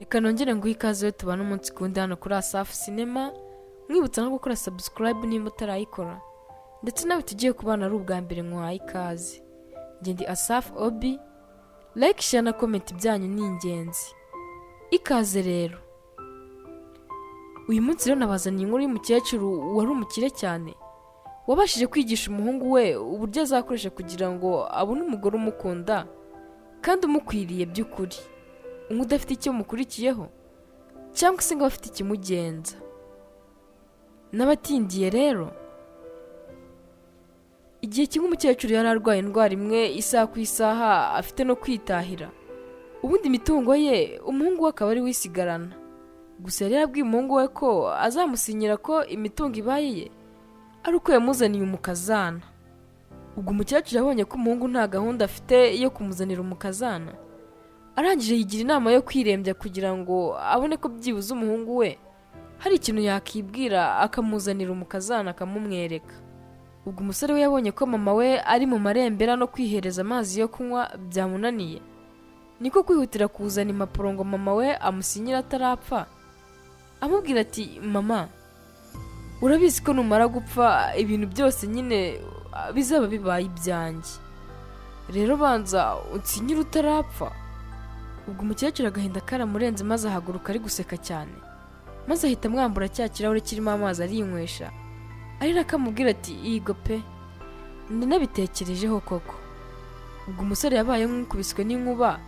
Reka nongere nguhe ikaze tubana umunsi kundi hano kuri Asaf Cinema, mwibutsa no gukora subscribe nimba utarayikora, ndetse nawe tugiye kubana ari ubwa mbere nkwaye ikaze. Njye ndi Asaf Obi, like, share na comment byanyu ni ingenzi. Ikaze rero. Uyu munsi rero nabazaniye inkuru y'umukecuru wari umukire cyane, wabashije kwigisha umuhungu we uburyo azakoresha kugira ngo abone umugore umukunda kandi umukwiriye by'ukuri, udafite icyo mukurikiyeho cyangwa se ngo afite ikimugenza. N'abatindiye rero, igihe kimwe umukecuru yari arwaye indwara imwe isaha ku isaha afite no kwitahira, ubundi imitungo ye umuhungu we akaba ari wisigarana. Gusa yari yabwiye umuhungu we ko azamusinyira ko imitungo ibaye ye ari uko yamuzaniye umukazana. Ubwo umukecuru yabonye ko umuhungu nta gahunda afite yo kumuzanira umukazana, arangije yigira inama yo kwirembya kugira ngo abone ko byibuze umuhungu we hari ikintu yakibwira akamuzanira umukazana akamumwereka. Ubwo umusore we yabonye ko mama we ari mu marembera no kwihereza amazi yo kunywa byamunaniye, niko kwihutira kuzana impapuro ngo mama we amusinyira atarapfa, amubwira ati, mama, urabizi ko numara gupfa ibintu byose nyine bizaba bibaye ibyanjye, rero banza unsinyire utarapfa. Ubwo umukecuru agahinda karamurenze maze ahaguruka ari guseka cyane, maze ahita amwambura cya kirahure kirimo amazi arinywesha, arira akamubwira ati, yigo pe, ndanabitekerejeho koko. Ubwo umusore yabaye nk'ukubiswe n'inkuba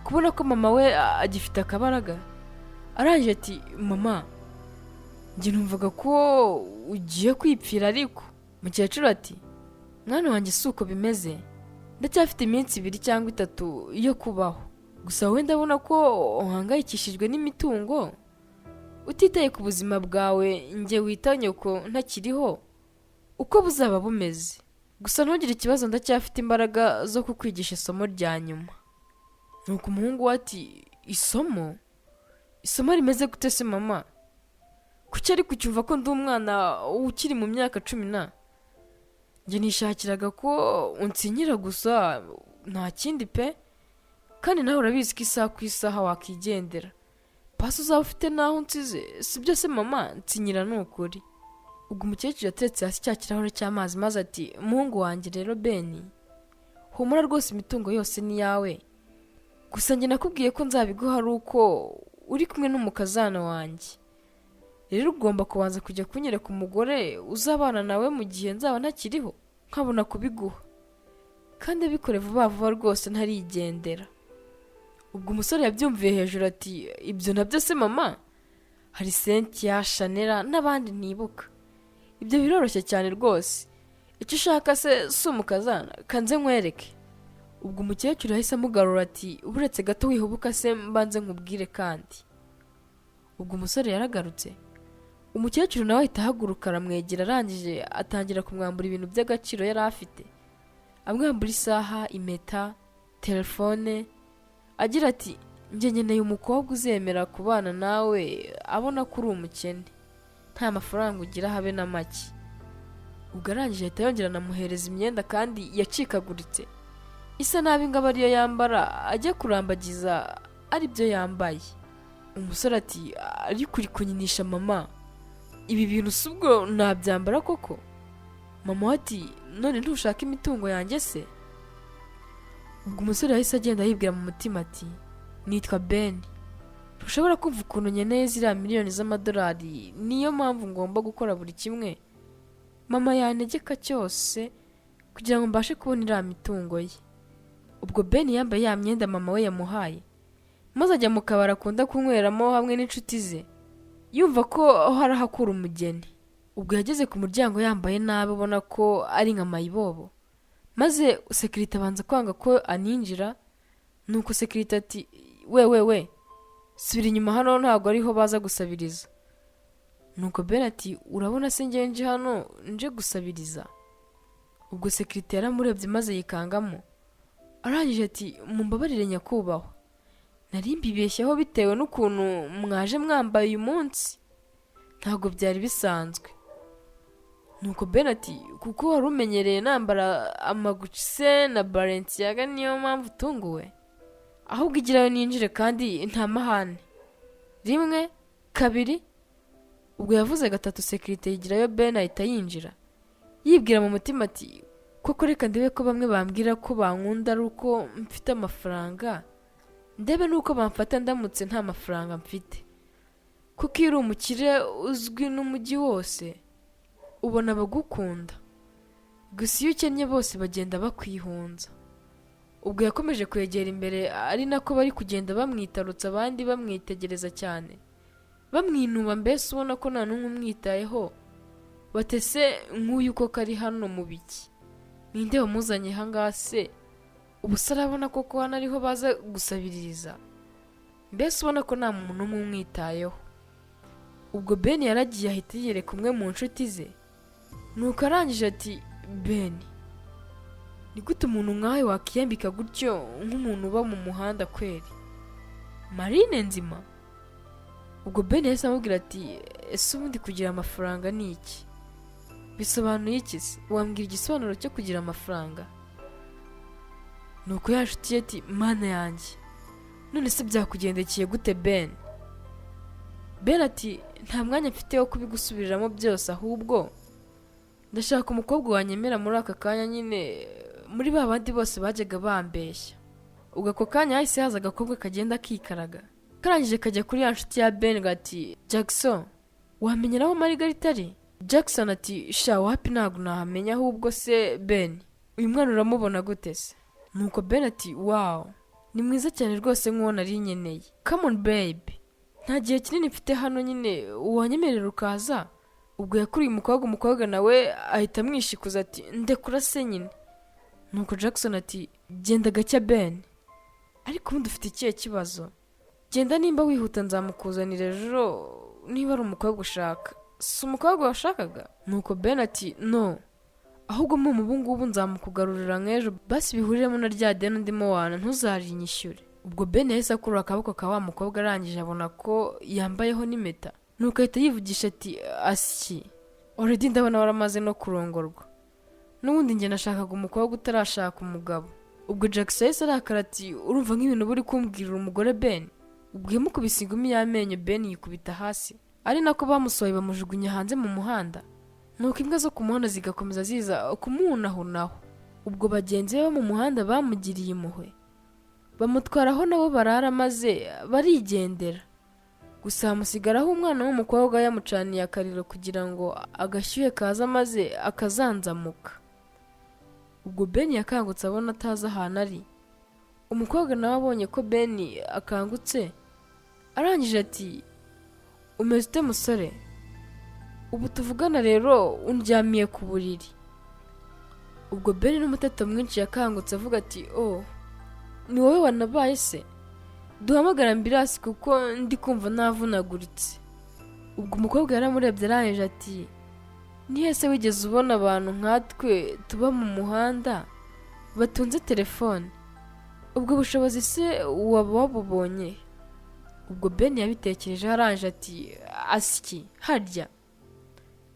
kubona ko mama we agifite akabaraga, arangije ati, mama, njye numvaga ko ugiye kwipfira. Ariko umukecuru ati, mwana wanjye si uko bimeze, ndacyafite iminsi 2 cyangwa 3 yo kubaho. Gusa wowe ndabona ko uhangayikishijwe n'imitungo, utitaye ku buzima bwawe njye wita nyoko ntakiriho uko buzaba bumeze. Gusa ntugire ikibazo, ndacyafite imbaraga zo kukwigisha isomo rya nyuma. Nuko umuhungu we ati, isomo rimeze gute se mama? Kuki ari kucyumva ko ndi umwana ukiri mu myaka 10? Njye nishakiraga ko unsinyira gusa, nta kindi pe, kandi nawe urabizi ko isaha ku isaha wakigendera. Pasi uzaba ufite naho unsize, si byo se mama? Nsinyira ni ukuri. Ubwo umukecuru yateretse hasi cya kirahure cy'amazi maze ati, umuhungu wanjye rero Beni, humura rwose imitungo yose ni yawe, gusa njye nakubwiye ko nzabiguha ari uko uri kumwe n'umukazana wanjye. Rero ugomba kubanza kujya kunyereka umugore uzabana nawe mu gihe nzaba ntakiriho, nkabona kubiguha, kandi abikore vuba vuba rwose ntarigendera. Ubwo umusore yabyumviye hejuru ati, ibyo nabyo se mama? Hari Cynthia, Chanel n'abandi ntibuka, ibyo biroroshye cyane rwose, icyo ushaka se si umukazana, kanze nkwereke. Ubwo umukecuru yahise amugarura ati, uretse gato wihubuka se mbanze nkubwire kandi. Ubwo umusore yaragarutse, umukecuru nawe ahita ahaguruka aramwegera, arangije atangira kumwambura ibintu by'agaciro yari afite, amwambura isaha, impeta, telefone, agira ati, njye nkeneye umukobwa uzemera kubana nawe abona ko uri umukene, nta mafaranga ugira habe na make. Ubwo arangije ahita yongera anamuhereza imyenda kandi yacikaguritse, isa nabi ngo aba ariyo yambara ajya kurambagiza ari byo yambaye. Umusore ati, ariko uri kunyinisha mama, ibi bintu si ubwo nabyambara koko? Mama we ati, none ntushaka imitungo yanjye se? Ubwo umusore yahise agenda yibwira mu mutima ati, nitwa Ben, ntushobora kumva ukuntu nkeneye ziriya miliyoni z'amadolari, niyo mpamvu ngomba gukora buri kimwe mama yantegeka cyose kugira ngo mbashe kubona iriya mitungo ye. Ubwo Ben yambaye ya myenda mama we yamuhaye, maze ajya mu kabari akunda kunyweramo hamwe n'inshuti ze, yumva ko hari ahakura umugeni. Ubwo yageze ku muryango yambaye nabi, ubona ko ari nka mayibobo, maze sekirite abanza kwanga ko aninjira. Nuko sekirite ati, we subira inyuma, hano ntabwo ariho baza gusabiriza. Nuko Ben ati, urabona se njye nje hano nje gusabiriza? Ubwo sekirite yaramurebye maze yikangamo, arangije ati, mumbabarire nyakubahwa, nari mbibeshyaho bitewe n'ukuntu mwaje mwambaye uyu munsi, ntabwo byari bisanzwe. Nuko Ben ati, kuko wari umenyereye nambara amagucci na Balenciaga niyo mpamvu utunguwe? Ahubwo igirayo ninjire kandi nta mahane. rimwe, kabiri. Ubwo yavuze gatatu sekirite yigirayo Ben ahita yinjira yibwira mu mutima ati koko reka ndebe ko bamwe bambwira ko bankunda ari uko mfite amafaranga, ndebe nuko bamfata ndamutse nta mafaranga mfite, kuko iyo uri umukire uzwi n'umujyi wose ubona abagukunda, gusa iyo ukennye bose bagenda bakwihunza. Ubwo yakomeje kwegera imbere ari nako bari kugenda bamwitarutsa, abandi bamwitegereza cyane bamwinuba, mbese ubona ko nta n'umwe umwitayeho. Batese nk'uyu koko ari hano mu biki, ninde wamuzanye ahangaha se? Ubu se arabona koko hano ariho baza gusabiriza? Mbese ubona ko nta muntu n'umwe umwitayeho. Ubwo Ben yaragiye ahita yiyereka umwe mu nshuti ze, nuko arangije ati Ben, ni gute umuntu nkawe wakiyambika gutyo nk'umuntu uba mu muhanda kweri? Marine nzima? Ubwo Ben yahise amubwira ati ese ubundi kugira amafaranga ni iki? Bisobanuye iki se? Wambwira igisobanuro cyo kugira amafaranga? Nuko ya nshuti ye ati mana yanjye, none se byakugendekeye gute Ben? Ben ati nta mwanya mfite wo kubigusubiriramo byose, ahubwo ndashaka umukobwa wanyemera muri aka kanya nyine, muri ba bandi bose bajyaga bambeshya. Ubwo ako kanya hahise haza agakobwa kagenda kikaraga, karangije kajya kuri ya nshuti ya Ben gati Jackson, wamenyera aho Margarita ari? Jackson ati sha wapi ntabwo nahamenya, ahubwo se Ben uyu mwana uramubona gute se? Nuko Ben ati wow, ni mwiza cyane rwose nk'uwo nari nkeneye. Come on babe, nta gihe kinini mfite hano nyine, wanyemerera ukaza? Ubwo yakuriye umukobwa nawe ahita amwishikuza ati ndekura se nyine. Nuko Jackson ati genda gacya Ben, ariko ubundi ufite ikihe kibazo? Genda nimba wihuta nzamukuzanira ejo niba ari umukobwa ushaka. Si umukobwa washakaga? Nuko Ben ati no, ahubwo ubu ngubu nzamukugarurira nk'ejo, basi bihuriremo na rya deni ndimo wana, ntuzarinyishyure. Ubwo Ben yahise akurura akaboko ka wa mukobwa, arangije abona ko yambayeho n'impeta. Nuko ahita yivugisha ati asyi, already ndabona waramaze no kurongorwa, n'ubundi njye nashakaga umukobwa utarashaka umugabo. Ubwo Jackson yahise arakara ati urumva nk'ibintu buri kumbwirira umugore Ben? Ubwo yamukubise ingumi y'amenyo, Ben yikubita hasi, ari nako bamusohoye bamujugunya hanze mu muhanda. Nuko imbwa zo ku muhanda zigakomeza ziza kumuhunahunaho. Ubwo bagenzi be bo mu muhanda bamugiriye impuhwe, bamutwaraho nabo barara maze barigendera. Gusa hamusigaraho umwana w'umukobwa yamucaniye akariro kugira ngo agashyuhe kaza maze akazanzamuka. Ubwo Ben yakangutse abona atazi ahantu ari. Umukobwa nawe abonye ko Ben akangutse, arangije ati umeze ute musore? Ubu tuvugana rero undyamiye ku buriri. Ubwo Ben n'umuteto mwinshi yakangutse avuga ati oh, ni wowe wanabaye se? Duhamagara ambirasi kuko ndi kumva navunaguritse. Ubwo umukobwa yaramurebye arangije ati nihese wigeze ubona abantu nkatwe tuba mu muhanda batunze telefone? Ubwo bushobozi se waba wabubonye? Ubwo Ben yabitekereje arangije ati asiki harya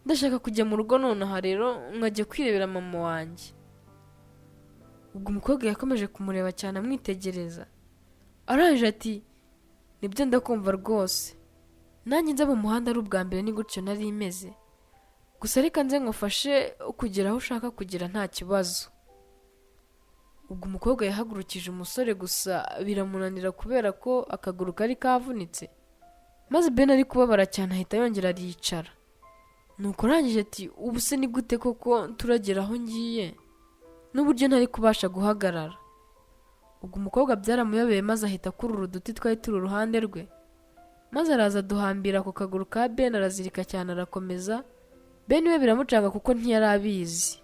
ndashaka kujya mu rugo nonaha rero nkajya kwirebera mama wanjye. Ubwo umukobwa yakomeje kumureba cyane amwitegereza, arangije ati nibyo ndakumva rwose, nanjye nza mu muhanda ari ubwa mbere ni gutyo nari imeze, gusa reka nze ngufashe kugera aho ushaka kugera nta kibazo. Ubwo umukobwa yahagurukije umusore gusa biramunanira kubera ko akaguru kari kavunitse, maze Ben ari kubabara cyane ahita yongera aricara. Nuko arangije ati ubu se ni gute koko turagera aho ngiye n'uburyo ntari kubasha guhagarara? Ubwo umukobwa byaramuyobeye maze ahita akurura uduti twari turi uruhande rwe, maze araza duhambira ku kaguru ka Ben, arazirika cyane arakomeza. Ben we biramucanga kuko ntiyari abizi,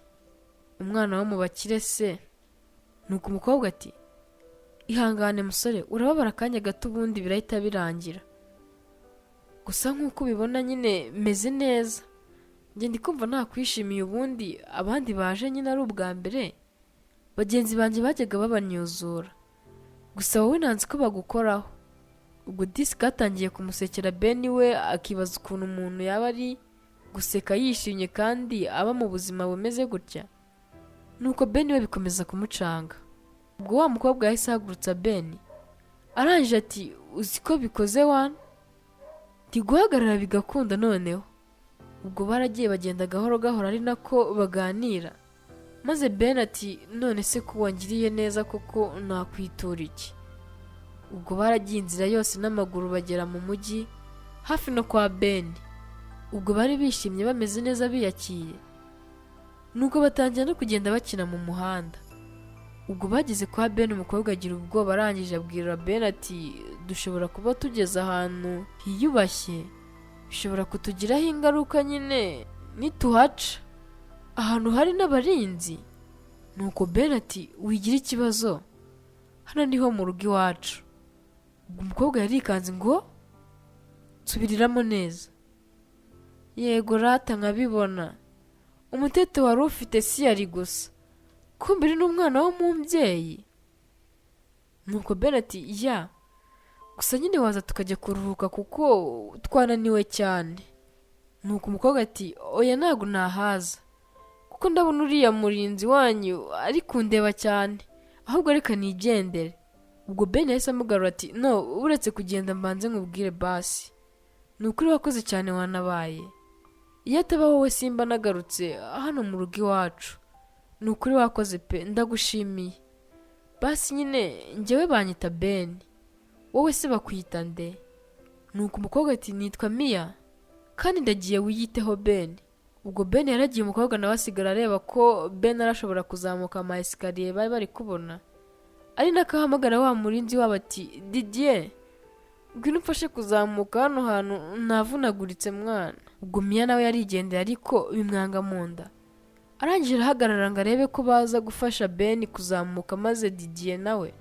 umwana wo mu bakire se. Nuko umukobwa ati ihangane musore, urababara akanya gato ubundi birahita birangira, gusa nk'uko ubibona nyine meze neza, njye ndi kumva nakwishimiye, ubundi abandi baje nyine ari ubwa mbere, bagenzi banjye bajyaga babanyuzura, gusa wowe nanze ko bagukoraho. Ubwo disi katangiye kumusekera Ben we akibaza ukuntu umuntu yaba ari guseka yishimye kandi aba mu buzima bumeze gutya. Nuko Ben we bikomeza kumucanga. Ubwo wa mukobwa yahise ahagurutsa Ben, arangije ati uzi ko bikoze wana? ati guhagarara bigakunda noneho. Ubwo baragiye bagenda gahoro gahoro ari nako baganira, maze Ben ati none se ko wangiriye neza koko nakwitura iki? Ubwo baragiye inzira yose n'amaguru bagera mu mujyi hafi no kwa Ben. Ubwo bari bishimye bameze neza biyakiye, nuko batangira no kugenda bakina mu muhanda. Ubwo bageze kwa Ben umukobwa agira ubwoba, arangije abwira Ben ati dushobora kuba tugeze ahantu hiyubashye, bishobora kutugiraho ingaruka nyine nituhaca, ahantu hari n'abarinzi. Nuko Ben ati wigira ikibazo, hano niho mu rugo iwacu. Ubwo umukobwa yarikanze ngo nsubiriramo neza. Yego rata nkabibona, umuteto wari ufite si yari gusa, kumbe uri n'umwana w'umubyeyi. Nuko Ben ati ya, gusa nyine waza tukajya kuruhuka kuko twananiwe cyane. Nuko umukobwa ati oya ntago nahaza, kuko ndabona uriya murinzi wanyu ari kundeba cyane, ahubwo reka nigendere. Ubwo Ben yahise amugarura ati no, uretse kugenda mbanze nkubwire basi, ni ukuri wakoze cyane wanabaye, iyo ataba wowe simba nagarutse hano mu rugo iwacu. Ni ukuri wakoze pe, ndagushimiye. Basi nyine njyewe banyita Ben, wowe se bakwita nde? Nuko umukobwa ati nitwa Mia, kandi ndagiye wiyiteho Ben. Ubwo Ben yaragiye, umukobwa nawe asigara areba ko Ben arashobora kuzamuka ama esikariye bari bari kubona, ari nakahamagara wa murinzi wabo ati Didier, ngwino umfashe kuzamuka hano hantu navunaguritse mwana. Ubwo Mia nawe yarigendeye ariko bimwanga mu nda, arangije arahagarara ngo arebe ko baza gufasha Ben kuzamuka, maze Didier nawe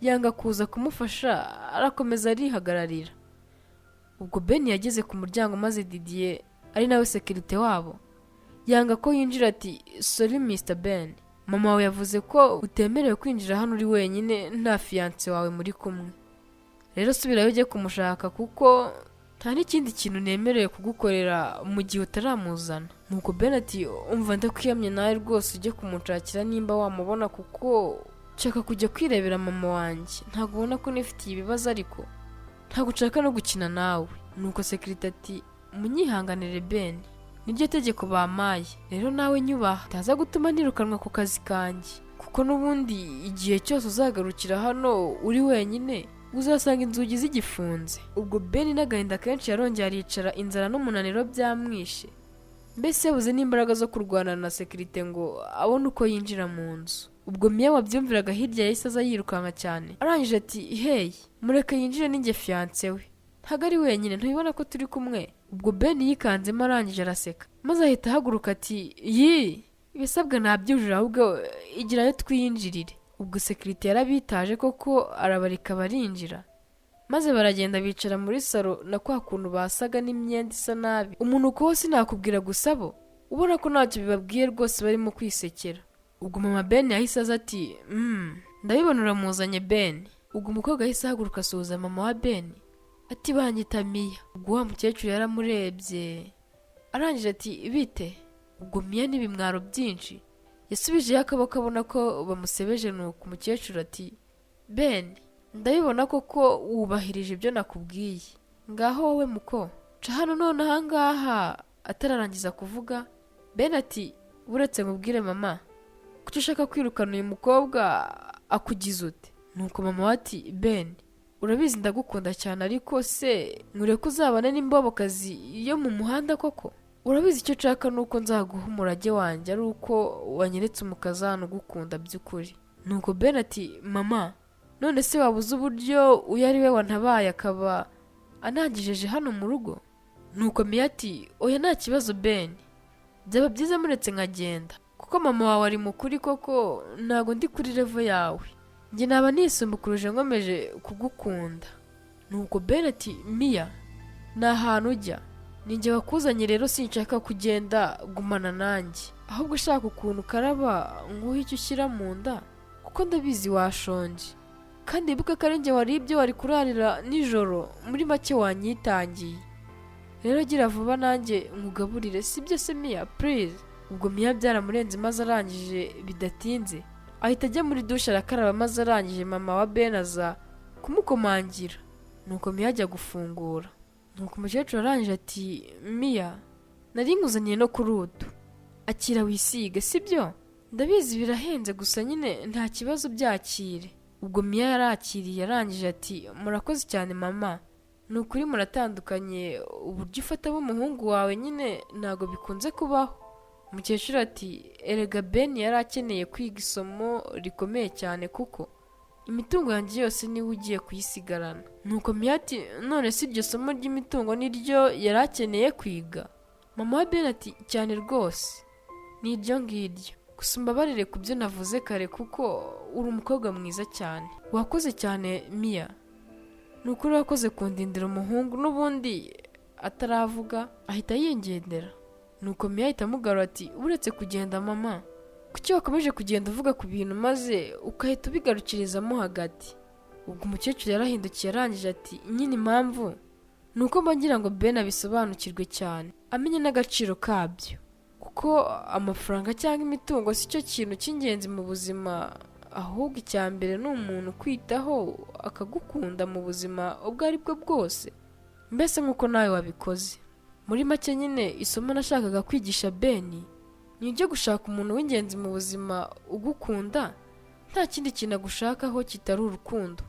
yanga kuza kumufasha, arakomeza arihagararira. Ubwo Ben yageze ku muryango, maze Didier ari nawe sekirite wabo yanga ko yinjira ati sorry Mr. Ben, mama wawe yavuze ko utemerewe kwinjira hano uri wenyine nta fiance wawe muri kumwe, rero subirayo ujye kumushaka kuko nta n'ikindi kintu nemerewe kugukorera mu gihe utaramuzana. Nuko Ben ati umva ndakwiyamye nawe rwose ujye kumushakira nimba wamubona, kuko nshaka kujya kwirebera mama wanjye, ntabwo ubona ko nifitiye ibibazo ariko ntabwo nshaka no gukina nawe. Nuko sekirite ati munyihanganire Ben, niryo tegeko bamaye, rero nawe nyubaha utaza gutuma nirukanwa ku kazi kanjye, kuko n'ubundi igihe cyose uzagarukira hano uri wenyine uzasanga inzugi zigifunze. Ubwo Ben n'agahinda kenshi yarongera aricara, inzara n'umunaniro byamwishe, mbese yabuze n'imbaraga zo kurwana na sekirite ngo abone uko yinjira mu nzu. Ubwo Mia wabyumviraga hirya yahise aza yirukanka cyane, arangije ati hey, mureke yinjire ninjye fiance we, ntago ari wenyine, ntubibona ko turi kumwe? Ubwo Ben yikanzemo arangije araseka, maze ahita ahaguruka ati ibisabwa nabyujuje, ahubwo igirayo twiyinjirire. Ubwo sekirite yarabitaje koko arabareka barinjira, maze baragenda bicara muri salo na kwa kuntu basaga n'imyenda isa nabi. Umuntu uko hose nakubwira gusa bo ubona ko ntacyo bibabwiye rwose barimo kwisekera. Ubwo mama Ben yahise aza ati ndabibona uramuzanye Ben. Ubwo umukobwa yahise ahaguruka asuhuza mama wa Ben ati banyita Mia. Ubwo wa mukecuru yaramurebye arangije ati bite? Ubwo Mia n'ibimwaro byinshi yasubijeyo akaboko abona ko bamusebeje. Nuko umukecuru ati Ben, ndabibona koko wubahirije ibyo nakubwiye, ngaho wowe muko ca hano none ahangaha. Atararangiza kuvuga Ben ati buretse mubwire mama, kuki ushaka kwirukana uyu mukobwa akugize ute? Nuko mama ati Ben, urabizi ndagukunda cyane, ariko se nkureka uzabana n'imbobokazi yo mu muhanda koko? Urabizi icyo nshaka nuko nzaguha umurage wanjye, ari uko wanyeretse umukazana ugukunda by'ukuri. Nuko Ben ati mama, none se wabuze uburyo uyu ari we wantabaye akaba anangijeje hano mu rugo? Nuko Mia ati oya nta kibazo Ben, byaba byiza muretse nkagenda, kuko mama wawe ari mukuri koko, ntago ndi kuri level yawe, njye naba nisumbukuruje nkomeje kugukunda. Nuko Ben ati Mia, ni ahantu ujya, ninjye wakuzanye, rero sinshaka kugenda, gumana nanjye, ahubwo ushaka ukuntu ukaraba nguhe icyo ushyira mu nda, kuko ndabizi washonje, kandi ibuka ko ari njye wari ibyo wari kurarira nijoro, muri make wanyitangiye, rero gira vuba nanjye nkugaburire, sibyo se Mia please? Ubwo Mia byaramurenze, maze arangije bidatinze ahita ajya muri dushe arakaraba, maze arangije mama wa Ben aza kumukomangira. Nuko Mia ajya gufungura, nuko umukecuru arangije ati Mia nari nkuzaniye no kuri utu akira wisige sibyo ndabizi birahenze gusa nyine nta kibazo byakire. Ubwo Mia yarakiriye arangije ati murakoze cyane mama ni ukuri muratandukanye uburyo ufata b'umuhungu wawe nyine ntago bikunze kubaho. Umukecuru ati erega Ben yari akeneye kwiga isomo rikomeye cyane kuko imitungo yanjye yose niwe ugiye kuyisigarana. Nuko Mia ati none si iryo somo ry'imitungo niryo yari akeneye kwiga? Mama wa Ben ati cyane rwose ni iryo ngiryo, gusa umbabarire ku byo navuze kare kuko uri umukobwa mwiza cyane. Wakoze cyane Mia, ni ukuri wakoze kundindira umuhungu. N'ubundi ataravuga ahita yigendera. Nuko Mia ahita amugarura ati uretse kugenda mama kuki wakomeje kugenda uvuga ku bintu maze ukahita ubigarukirizamo hagati? Ubwo umukecuru yarahindukiye arangije ati nyine impamvu ni uko mbagira ngo Ben abisobanukirwe cyane amenye n'agaciro kabyo, kuko amafaranga cyangwa imitungo si cyo kintu cy'ingenzi mu buzima, ahubwo icya mbere ni umuntu kwitaho akagukunda mu buzima ubwo ari bwo bwose, mbese nk'uko nawe wabikoze. Muri make nyine isomo nashakaga kwigisha Ben ni ibyo gushaka umuntu w'ingenzi mu buzima ugukunda, nta kindi kintu agushakaho kitari urukundo,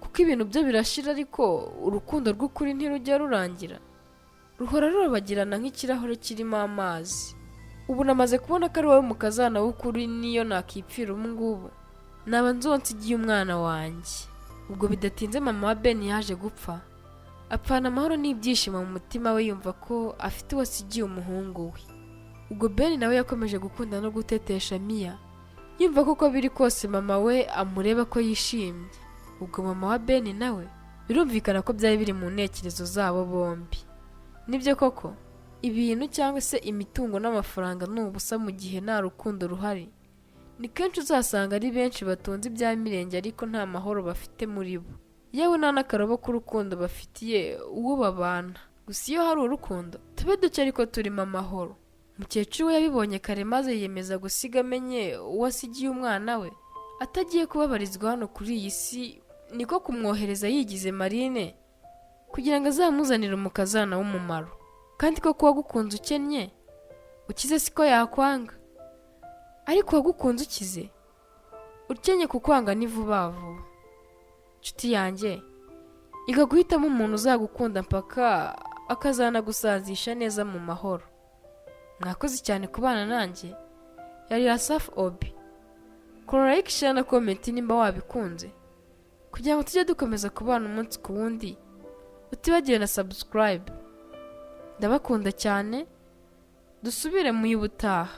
kuko ibintu byo birashira ariko urukundo rw'ukuri ntirujya rurangira, ruhora rurabagirana nk'ikirahure kirimo amazi. Ubu namaze kubona ko ari wowe mukazana w'ukuri, niyo nakipfira ubu ngubu naba nzonse igiye umwana wanjye. Ubwo bidatinze mama wa Ben yaje gupfa, apfana amahoro n'ibyishimo mu mutima we yumva ko afite uwasigiye umuhungu we. Ubwo Ben nawe yakomeje gukunda no gutetesha Mia, yumva ko uko biri kose mama we amureba ko yishimye. Ubwo mama wa Ben nawe birumvikana ko byari biri mu ntekerezo zabo bombi. Nibyo koko ibintu cyangwa se imitungo n'amafaranga ni ubusa mu gihe nta rukundo ruhari. Ni kenshi uzasanga ari benshi batunze ibya mirenge ariko nta mahoro bafite muri bo, yewe nta n'akarobo k'urukundo bafitiye uwo babana. Gusa iyo hari urukundo tube duke ariko turimo amahoro. Umukecuru we yabibonye kare maze yiyemeza gusiga amenye uwo asigiye umwana we atagiye kubabarizwa hano kuri iyi si, niko kumwohereza yigize marine kugira ngo azamuzanire umukazana w'umumaro. Kandi ko wagukunze ukennye ukize siko yakwanga, ariko wagukunze ukize ukennye kukwanga ni vuba vuba. Nshuti yanjye iga guhitamo umuntu uzagukunda mpaka akazana gusazisha neza mu mahoro. Mwakoze cyane kubana nanjye, yari Asaf Obi. Kora like, share na comment nimba wabikunze kugira ngo tujye dukomeza kubana umunsi ku wundi, utibagiwe na subscribe. Ndabakunda cyane, dusubire mu y'ubutaha.